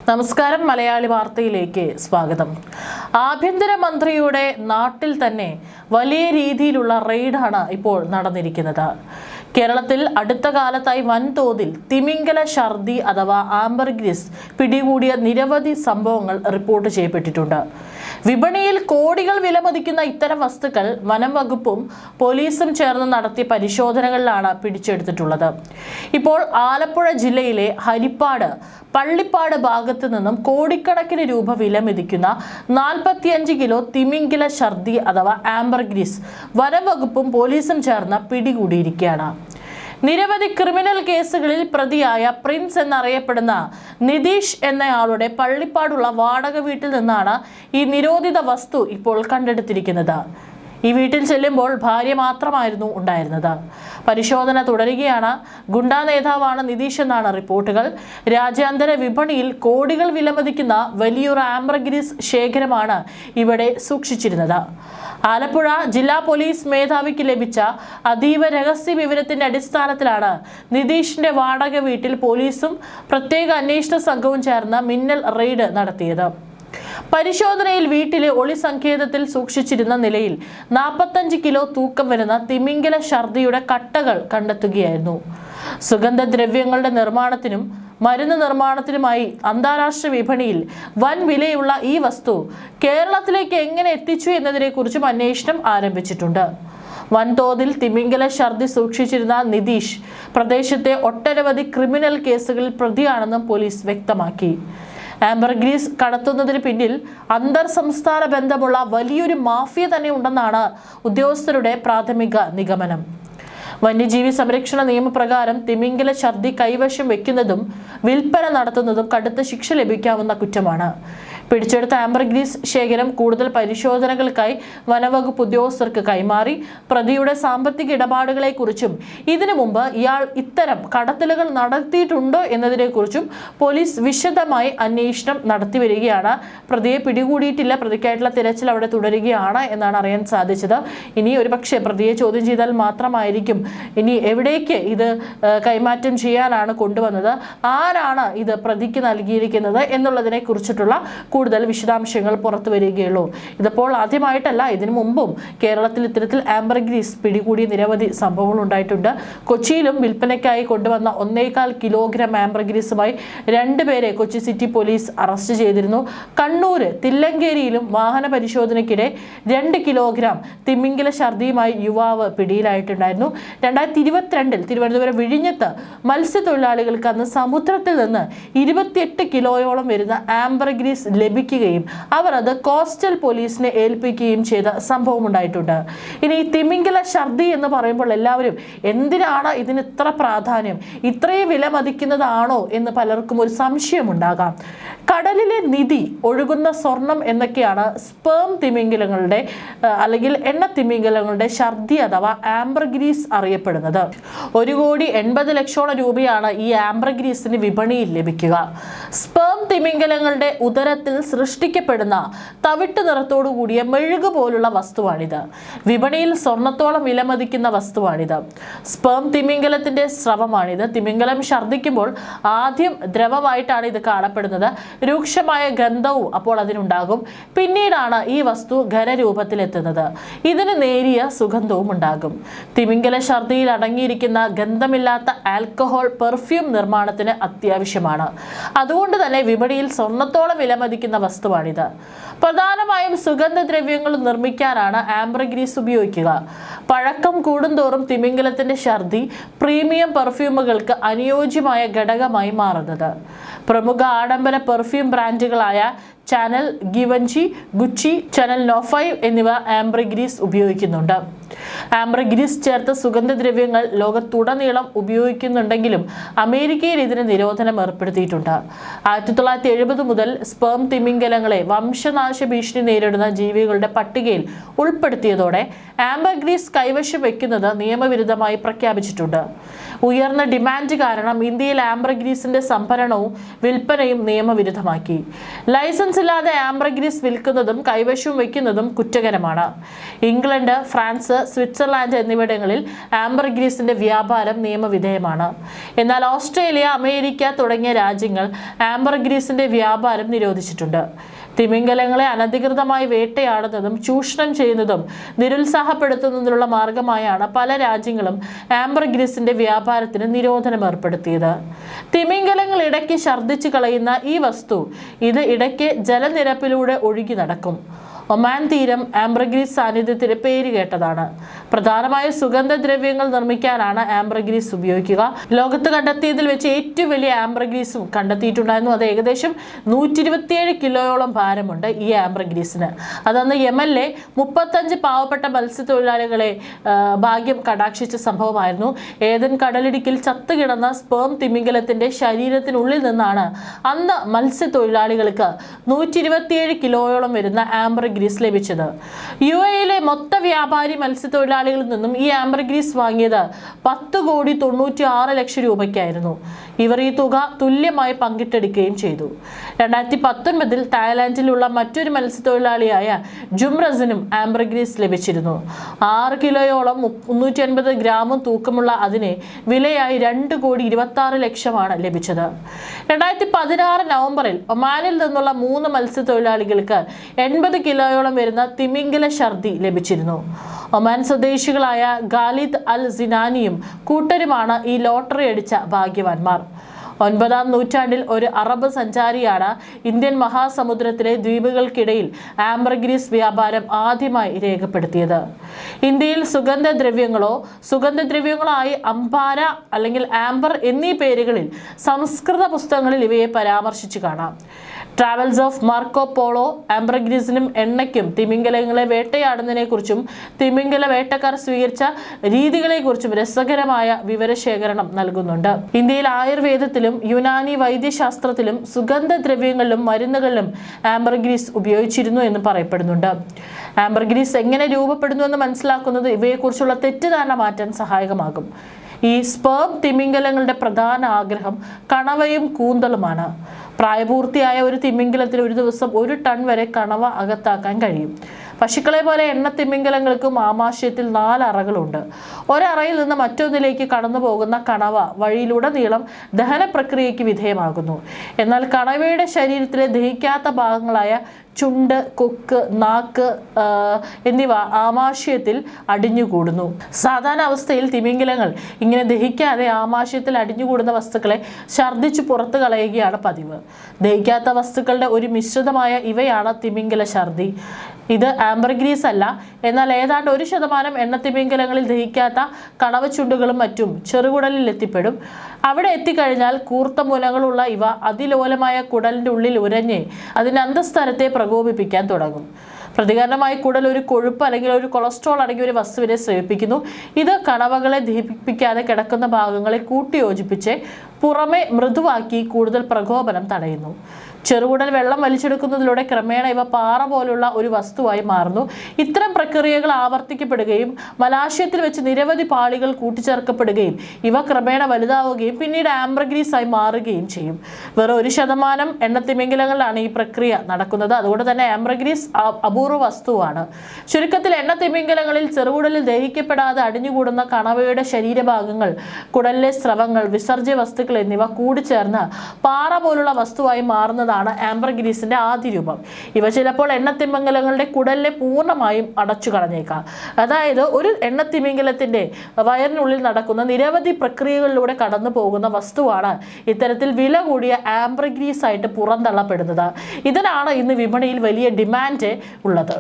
നമസ്കാരം. മലയാളി വാർത്തയിലേക്ക് സ്വാഗതം. ആഭ്യന്തരമന്ത്രിയുടെ നാട്ടിൽ തന്നെ വലിയ രീതിയിലുള്ള റെയ്ഡാണ് ഇപ്പോൾ നടന്നിരിക്കുന്നത്. കേരളത്തിൽ അടുത്ത കാലത്തായി വൻതോതിൽ തിമിംഗല ഛർദി അഥവാ ആംബർഗ്രിസ് പിടികൂടിയ നിരവധി സംഭവങ്ങൾ റിപ്പോർട്ട് ചെയ്യപ്പെട്ടിട്ടുണ്ട്. വിപണിയിൽ കോടികൾ വിലമതിക്കുന്ന ഇത്തരം വസ്തുക്കൾ വനം വകുപ്പും പോലീസും ചേർന്ന് നടത്തിയ പരിശോധനകളിലാണ് പിടിച്ചെടുത്തിട്ടുള്ളത്. ഇപ്പോൾ ആലപ്പുഴ ജില്ലയിലെ ഹരിപ്പാട് പള്ളിപ്പാട് ഭാഗത്ത് നിന്നും കോടിക്കണക്കിന് രൂപ വിലമതിക്കുന്ന 45 കിലോ തിമിംഗല ഛർദി അഥവാ ആംബർഗ്രിസ് വനം വകുപ്പും പോലീസും ചേർന്ന് പിടികൂടിയിരിക്കുകയാണ്. നിരവധി ക്രിമിനൽ കേസുകളിൽ പ്രതിയായ പ്രിൻസ് എന്നറിയപ്പെടുന്ന നിതീഷ് എന്നയാളുടെ പള്ളിപ്പാടുള്ള വാടക വീട്ടിൽ നിന്നാണ് ഈ നിരോധിത വസ്തു ഇപ്പോൾ കണ്ടെടുത്തിരിക്കുന്നത്. ഈ വീട്ടിൽ ചെല്ലുമ്പോൾ ഭാര്യ മാത്രമായിരുന്നു ഉണ്ടായിരുന്നത്. പരിശോധന തുടരുകയാണ്. ഗുണ്ടാ നേതാവാണ് നിതീഷ് എന്നാണ് റിപ്പോർട്ടുകൾ. രാജ്യാന്തര വിപണിയിൽ കോടികൾ വിലമതിക്കുന്ന വലിയൊരു ആംബർഗ്രിസ് ശേഖരമാണ് ഇവിടെ സൂക്ഷിച്ചിരുന്നത്. ആലപ്പുഴ ജില്ലാ പോലീസ് മേധാവിക്ക് ലഭിച്ച അതീവ രഹസ്യ വിവരത്തിന്റെ അടിസ്ഥാനത്തിലാണ് നിതീഷിന്റെ വാടക വീട്ടിൽ പോലീസും പ്രത്യേക അന്വേഷണ സംഘവും ചേർന്ന് മിന്നൽ റെയ്ഡ് നടത്തിയത്. പരിശോധനയിൽ വീട്ടിലെ ഒളി സങ്കേതത്തിൽ സൂക്ഷിച്ചിരുന്ന നിലയിൽ 45 കിലോ തൂക്കം വരുന്ന തിമിംഗല ഛർദിയുടെ കട്ടകൾ കണ്ടെത്തുകയായിരുന്നു. സുഗന്ധദ്രവ്യങ്ങളുടെ നിർമ്മാണത്തിനും മരുന്ന് നിർമ്മാണത്തിനുമായി അന്താരാഷ്ട്ര വിപണിയിൽ വൻ വിലയുള്ള ഈ വസ്തു കേരളത്തിലേക്ക് എങ്ങനെ എത്തിച്ചു എന്നതിനെക്കുറിച്ചും അന്വേഷണം ആരംഭിച്ചിട്ടുണ്ട്. വൻതോതിൽ തിമിംഗല ഛർദി സൂക്ഷിച്ചിരുന്ന നിതീഷ് പ്രദേശത്തെ ഒട്ടനവധി ക്രിമിനൽ കേസുകളിൽ പ്രതിയാണെന്നും പോലീസ് വ്യക്തമാക്കി. ആംബർഗ്രിസ് കടത്തുന്നതിന് പിന്നിൽ അന്തർ സംസ്ഥാന ബന്ധമുള്ള വലിയൊരു മാഫിയ തന്നെ ഉണ്ടെന്നാണ് ഉദ്യോഗസ്ഥരുടെ പ്രാഥമിക നിഗമനം. വന്യജീവി സംരക്ഷണ നിയമപ്രകാരം തിമിംഗല ഛർദി കൈവശം വെക്കുന്നതും വിൽപ്പന നടത്തുന്നതും കടുത്ത ശിക്ഷ ലഭിക്കാവുന്ന കുറ്റമാണ്. പിടിച്ചെടുത്ത ആംബർഗ്രിസ് ശേഖരം കൂടുതൽ പരിശോധനകൾക്കായി വനവകുപ്പ് ഉദ്യോഗസ്ഥർക്ക് കൈമാറി. പ്രതിയുടെ സാമ്പത്തിക ഇടപാടുകളെക്കുറിച്ചും ഇതിനു മുമ്പ് ഇയാൾ ഇത്തരം കടത്തലുകൾ നടത്തിയിട്ടുണ്ടോ എന്നതിനെക്കുറിച്ചും പോലീസ് വിശദമായി അന്വേഷണം നടത്തി വരികയാണ്. പ്രതിയെ പിടികൂടിയിട്ടില്ല. പ്രതിക്കായിട്ടുള്ള തിരച്ചിൽ അവിടെ തുടരുകയാണ് എന്നാണ് അറിയാൻ സാധിച്ചത്. ഇനി ഒരുപക്ഷെ പ്രതിയെ ചോദ്യം ചെയ്താൽ മാത്രമായിരിക്കും ഇനി എവിടേക്ക് ഇത് കൈമാറ്റം ചെയ്യാനാണ് കൊണ്ടുവന്നത്, ആരാണ് ഇത് പ്രതിക്ക് നൽകിയിരിക്കുന്നത് എന്നുള്ളതിനെ കുറിച്ചിട്ടുള്ള കൂടുതൽ വിശദാംശങ്ങൾ പുറത്തു വരികയുള്ളൂ. ഇതിപ്പോൾ ആദ്യമായിട്ടല്ല, ഇതിനു മുമ്പും കേരളത്തിൽ ഇത്തരത്തിൽ ആംബർഗ്രിസ് പിടികൂടിയ നിരവധി സംഭവങ്ങൾ ഉണ്ടായിട്ടുണ്ട്. കൊച്ചിയിലും വിൽപ്പനയ്ക്കായി കൊണ്ടുവന്ന 1.25 കിലോഗ്രാം ആംബർഗ്രിസുമായി 2 പേരെ കൊച്ചി സിറ്റി പോലീസ് അറസ്റ്റ് ചെയ്തിരുന്നു. കണ്ണൂര് തില്ലങ്കേരിയിലും വാഹന പരിശോധനയ്ക്കിടെ 2 കിലോഗ്രാം തിമിംഗല ഛർദിയുമായി യുവാവ് പിടിയിലായിട്ടുണ്ടായിരുന്നു. 2022 തിരുവനന്തപുരം വിഴിഞ്ഞത്ത് മത്സ്യത്തൊഴിലാളികൾക്ക് അന്ന് സമുദ്രത്തിൽ നിന്ന് 28 കിലോയോളം വരുന്ന ആംബർഗ്രിസ് ലഭിക്കുകയും അവർ അത് കോസ്റ്റൽ പോലീസിനെ ഏൽപ്പിക്കുകയും ചെയ്ത സംഭവം ഉണ്ടായിട്ടുണ്ട്. ഇനി തിമിംഗല ഛർദി എന്ന് പറയുമ്പോൾ എല്ലാവരും എന്തിനാണ് ഇതിന് ഇത്ര പ്രാധാന്യം, ഇത്രയും വില മതിക്കുന്നതാണോ എന്ന് പലർക്കും ഒരു സംശയമുണ്ടാകാം. കടലിലെ നിധി, ഒഴുകുന്ന സ്വർണം എന്നൊക്കെയാണ് സ്പേം തിമിംഗലങ്ങളുടെ അല്ലെങ്കിൽ എണ്ണ തിമിംഗലങ്ങളുടെ ഛർദി അഥവാ ആംബർഗ്രിസ് അറിയപ്പെടുന്നത്. 1,80,00,000 രൂപയാണ് ഈ ആംബർഗ്രിസിന് വിപണിയിൽ ലഭിക്കുക. സ്പേം തിമിംഗലങ്ങളുടെ ഉദരത്തിൽ സൃഷ്ടിക്കപ്പെടുന്ന തവിട്ട് നിറത്തോടു കൂടിയ മെഴുക് പോലുള്ള വസ്തുവാണിത്. വിപണിയിൽ സ്വർണത്തോളം വിലമതിക്കുന്ന വസ്തുവാണിത്. സ്പേം തിമിംഗലത്തിന്റെ സ്രവമാണിത്. തിമിംഗലം ഛർദിക്കുമ്പോൾ ആദ്യം ദ്രവമായിട്ടാണ് ഇത് കാണപ്പെടുന്നത്. രൂക്ഷമായ ഗന്ധവും അപ്പോൾ അതിനുണ്ടാകും. പിന്നീടാണ് ഈ വസ്തു ഖരരൂപത്തിലെത്തുന്നത്. ഇതിന് നേരിയ സുഗന്ധവും ഉണ്ടാകും. തിമിംഗല ഛർദിയിൽ അടങ്ങിയിരിക്കുന്ന ഗന്ധമില്ലാത്ത ആൽക്കഹോൾ പെർഫ്യൂം നിർമ്മാണത്തിന് അത്യാവശ്യമാണ്. അതുകൊണ്ട് തന്നെ വിപണിയിൽ സ്വർണത്തോളം വിലമതിക്കുന്ന വസ്തുവാണിത്. പ്രധാനമായും സുഗന്ധദ്രവ്യങ്ങൾ നിർമ്മിക്കാനാണ് ആംബർഗ്രിസ് ഉപയോഗിക്കുക. പഴക്കം കൂടുന്തോറും തിമിംഗലത്തിന്റെ ഛർദി പ്രീമിയം പെർഫ്യൂമുകൾക്ക് അനുയോജ്യമായ ഘടകമായി മാറുന്നത്. പ്രമുഖ ആഡംബര പെർഫ്യൂം ബ്രാൻഡുകളായ Chanel, Givenchy, Gucci, Chanel No 5 എന്നിവ ആംബർഗ്രിസ് ഉപയോഗിക്കുന്നുണ്ട്. ആംബർഗ്രിസ് ചേർത്ത സുഗന്ധദ്രവ്യങ്ങൾ ലോകത്തുടനീളം ഉപയോഗിക്കുന്നുണ്ടെങ്കിലും അമേരിക്കയിൽ ഇതിന് നിരോധനം ഏർപ്പെടുത്തിയിട്ടുണ്ട്. 1970 മുതൽ സ്പേം തിമിംഗലങ്ങളെ വംശനാശ ഭീഷണി നേരിടുന്ന ജീവികളുടെ പട്ടികയിൽ ഉൾപ്പെടുത്തിയതോടെ ആംബർഗ്രിസ് കൈവശം വയ്ക്കുന്നത് നിയമവിരുദ്ധമായി പ്രഖ്യാപിച്ചിട്ടുണ്ട്. ഉയർന്ന ഡിമാൻഡ് കാരണം ഇന്ത്യയിൽ ആംബർഗ്രിസിന്റെ സംഭരണവും വിൽപ്പനയും നിയമവിരുദ്ധമാക്കി. ലൈസൻസ് ഇല്ലാതെ ആംബർഗ്രിസ് വിൽക്കുന്നതും കൈവശം വയ്ക്കുന്നതും കുറ്റകരമാണ്. ഇംഗ്ലണ്ട്, ഫ്രാൻസ്, ഫ്രാൻസ്, സ്വിറ്റ്സർലാൻഡ് എന്നിവിടങ്ങളിൽ ആംബർഗ്രീസിന്റെ വ്യാപാരം നിയമവിധേയമാണ്. എന്നാൽ ഓസ്ട്രേലിയ, അമേരിക്ക തുടങ്ങിയ രാജ്യങ്ങൾ ആംബർഗ്രീസിന്റെ വ്യാപാരം നിരോധിച്ചിട്ടുണ്ട്. തിമിംഗലങ്ങളെ അനധികൃതമായി വേട്ടയാടുന്നതും ചൂഷണം ചെയ്യുന്നതും നിരുത്സാഹപ്പെടുത്തുന്നതിനുള്ള മാർഗമായാണ് പല രാജ്യങ്ങളും ആംബർഗ്രീസിന്റെ വ്യാപാരത്തിന് നിരോധനം ഏർപ്പെടുത്തിയത്. തിമിംഗലങ്ങൾ ഇടയ്ക്ക് ഛർദ്ദിച്ചു കളയുന്ന ഈ വസ്തു ഇത് ഇടയ്ക്ക് ജലനിരപ്പിലൂടെ ഒഴുകി നടക്കും. ഒമാൻ തീരം ആംബർഗ്രീസ് സാന്നിധ്യത്തിന് പേരുകേട്ടതാണ്. പ്രധാനമായ സുഗന്ധദ്രവ്യങ്ങൾ നിർമ്മിക്കാനാണ് ആംബർഗ്രീസ് ഉപയോഗിക്കുക. ലോകത്ത് കണ്ടെത്തിയതിൽ വെച്ച് ഏറ്റവും വലിയ ആംബർഗ്രീസും കണ്ടെത്തിയിട്ടുണ്ടായിരുന്നു. അത് ഏകദേശം 127 കിലോയോളം ഭാരമുണ്ട് ഈ ആംബർഗ്രീസിന്. അതന്ന് യമനിലെ 35 പാവപ്പെട്ട മത്സ്യത്തൊഴിലാളികളെ ഭാഗ്യം കടാക്ഷിച്ച സംഭവമായിരുന്നു. ഏതൻ കടലിടുക്കിൽ ചത്തുകിടന്ന സ്പേം തിമിംഗലത്തിന്റെ ശരീരത്തിനുള്ളിൽ നിന്നാണ് അന്ന് മത്സ്യത്തൊഴിലാളികൾക്ക് 127 കിലോയോളം വരുന്ന ആംബർഗ്രീസ് ലഭിച്ചത്. UAE-യിലെ മൊത്ത വ്യാപാരി മത്സ്യത്തൊഴിലാളികളിൽ നിന്നും ഈ ആംബർഗ്രീസ് വാങ്ങിയത് 10,96,00,000 രൂപയ്ക്കായിരുന്നു. ഇവർ ഈ തുക തുല്യമായി പങ്കിട്ടെടുക്കുകയും ചെയ്തു. 2019 തായ്ലാന്റിലുള്ള മറ്റൊരു മത്സ്യത്തൊഴിലാളിയായ ജുംറസിനും ആംബർഗ്രീസ് ലഭിച്ചിരുന്നു. 6 കിലോയോളം 350 ഗ്രാമും തൂക്കമുള്ള അതിന് വിലയായി 2,26,00,000 ലഭിച്ചത്. 2016 നവംബറിൽ ഒമാനിൽ നിന്നുള്ള 3 മത്സ്യത്തൊഴിലാളികൾക്ക് 80 കിലോയോളം വരുന്ന തിമിംഗല ഛർദി ലഭിച്ചിരുന്നു. ഒമാൻ സ്വദേശികളായ ഖാലിദ് അൽ സിനാനിയും കൂട്ടരുമാണ് ഈ ലോട്ടറി അടിച്ച ഭാഗ്യവാന്മാർ. 9-ാം നൂറ്റാണ്ടിൽ ഒരു അറബ് സഞ്ചാരിയാണ് ഇന്ത്യൻ മഹാസമുദ്രത്തിലെ ദ്വീപുകൾക്കിടയിൽ ആംബർഗ്രീസ് വ്യാപാരം ആദ്യമായി രേഖപ്പെടുത്തിയത്. ഇന്ത്യയിൽ സുഗന്ധദ്രവ്യങ്ങളായി അംബാര അല്ലെങ്കിൽ ആംബർ എന്നീ പേരുകളിൽ സംസ്കൃത പുസ്തകങ്ങളിൽ ഇവയെ പരാമർശിച്ചു കാണാം. ട്രാവൽസ് ഓഫ് മാർക്കോ പോളോ ആംബർഗ്രീസിനും എണ്ണയ്ക്കും തിമിംഗലങ്ങളെ വേട്ടയാടുന്നതിനെക്കുറിച്ചും തിമിംഗല വേട്ടക്കാർ സ്വീകരിച്ച രീതികളെക്കുറിച്ചും രസകരമായ വിവരശേഖരണം നൽകുന്നുണ്ട്. ഇന്ത്യയിൽ ആയുർവേദത്തിലും യുനാനി വൈദ്യശാസ്ത്രത്തിലും സുഗന്ധദ്രവ്യങ്ങളിലും മരുന്നുകളിലും ആംബർഗ്രീസ് ഉപയോഗിച്ചിരുന്നു എന്ന് പറയപ്പെടുന്നുണ്ട്. ആംബർഗ്രീസ് എങ്ങനെ രൂപപ്പെടുന്നു എന്ന് മനസ്സിലാക്കുന്നത് ഇവയെക്കുറിച്ചുള്ള തെറ്റിദ്ധാരണ മാറ്റാൻ സഹായകമാകും. ഈ സ്പേം തിമിംഗലങ്ങളുടെ പ്രധാന ആഗ്രഹം കണവയും കൂന്തളുമാണ്. പ്രായപൂർത്തിയായ ഒരു തിമിംഗലത്തിന് ഒരു ദിവസം 1 ടൺ വരെ കണവ അകത്താക്കാൻ കഴിയും. പശുക്കളെ പോലെ എണ്ണ തിമിംഗലങ്ങൾക്കും ആമാശയത്തിൽ 4 അറകളുണ്ട്. ഒരറയിൽ നിന്ന് മറ്റൊന്നിലേക്ക് കടന്നു പോകുന്ന കണവ വഴിയിലുടനീളം ദഹന പ്രക്രിയയ്ക്ക് വിധേയമാകുന്നു. എന്നാൽ കണവയുടെ ശരീരത്തിലെ ദഹിക്കാത്ത ഭാഗങ്ങളായ ചുണ്ട്, കൊക്ക്, നാക്ക് എന്നിവ ആമാശയത്തിൽ അടിഞ്ഞുകൂടുന്നു. സാധാരണ അവസ്ഥയിൽ തിമിംഗലങ്ങൾ ഇങ്ങനെ ദഹിക്കാതെ ആമാശയത്തിൽ അടിഞ്ഞുകൂടുന്ന വസ്തുക്കളെ ഛർദ്ദിച്ചു പുറത്തു കളയുകയാണ് പതിവ്. ദഹിക്കാത്ത വസ്തുക്കളുടെ ഒരു മിശ്രിതമായ ഇവയാണ് തിമിംഗല ഛർദി. ഇത് ആംബർഗ്രീസ് അല്ല. എന്നാൽ ഏതാണ്ട് 1% എണ്ണത്തിമിംഗലങ്ങളിൽ ദഹിക്കാത്ത കണവച്ചുണ്ടുകളും മറ്റും ചെറുകുടലിൽ എത്തിപ്പെടും. അവിടെ എത്തിക്കഴിഞ്ഞാൽ കൂർത്ത മുനകളുള്ള ഇവ അതിലോലമായ കുടലിൻ്റെ ഉള്ളിൽ ഉരഞ്ഞ് അതിൻ്റെ അന്തഃസ്ഥലത്തെ പ്രകോപിപ്പിക്കാൻ തുടങ്ങും. പ്രതികരണമായി കുടൽ ഒരു കൊഴുപ്പ് അല്ലെങ്കിൽ ഒരു കൊളസ്ട്രോൾ അടങ്ങിയ ഒരു വസ്തുവിനെ സ്രവിപ്പിക്കുന്നു. ഇത് കണവകളെ ദഹിപ്പിക്കാതെ കിടക്കുന്ന ഭാഗങ്ങളെ കൂട്ടിയോജിപ്പിച്ച് പുറമെ മൃദുവാക്കി കൂടുതൽ പ്രകോപനം തടയുന്നു. ചെറുകുടൽ വെള്ളം വലിച്ചെടുക്കുന്നതിലൂടെ ക്രമേണ ഇവ പാറ പോലുള്ള ഒരു വസ്തുവായി മാറുന്നു. ഇത്തരം പ്രക്രിയകൾ ആവർത്തിക്കപ്പെടുകയും മലാശയത്തിൽ വെച്ച് നിരവധി പാളികൾ കൂട്ടിച്ചേർക്കപ്പെടുകയും ഇവ ക്രമേണ വലുതാവുകയും പിന്നീട് ആംബർഗ്രീസ് ആയി മാറുകയും ചെയ്യും. വെറും 1% എണ്ണത്തിമിംഗലങ്ങളിലാണ് ഈ പ്രക്രിയ നടക്കുന്നത്. അതുകൊണ്ട് തന്നെ ആംബർഗ്രീസ് അപൂർവ വസ്തുവാണ്. ചുരുക്കത്തിൽ എണ്ണത്തിമിംഗലങ്ങളിൽ ചെറുകുടലിൽ ദഹിക്കപ്പെടാതെ അടിഞ്ഞുകൂടുന്ന കണവയുടെ ശരീരഭാഗങ്ങൾ, കുടലിലെ സ്രവങ്ങൾ, വിസർജ്യ വസ്തുക്കൾ എന്നിവ കൂടിച്ചേർന്ന് പാറ പോലുള്ള വസ്തുവായി മാറുന്നതാണ് ആംബർഗ്രീസിന്റെ ആദ്യ രൂപം. ഇവ ചിലപ്പോൾ എണ്ണത്തിമിംഗലങ്ങളുടെ കുടലിനെ പൂർണ്ണമായും അടച്ചു കളഞ്ഞേക്കാം. അതായത് ഒരു എണ്ണത്തിമിംഗലത്തിന്റെ വയറിനുള്ളിൽ നടക്കുന്ന നിരവധി പ്രക്രിയകളിലൂടെ കടന്നു പോകുന്ന വസ്തുവാണ് ഇത്തരത്തിൽ വില കൂടിയ ആംബർഗ്രീസ് ആയിട്ട് പുറന്തള്ളപ്പെടുന്നത്. ഇതിനാണ് ഇന്ന് വിപണിയിൽ വലിയ ഡിമാൻഡ് ഉള്ളത്.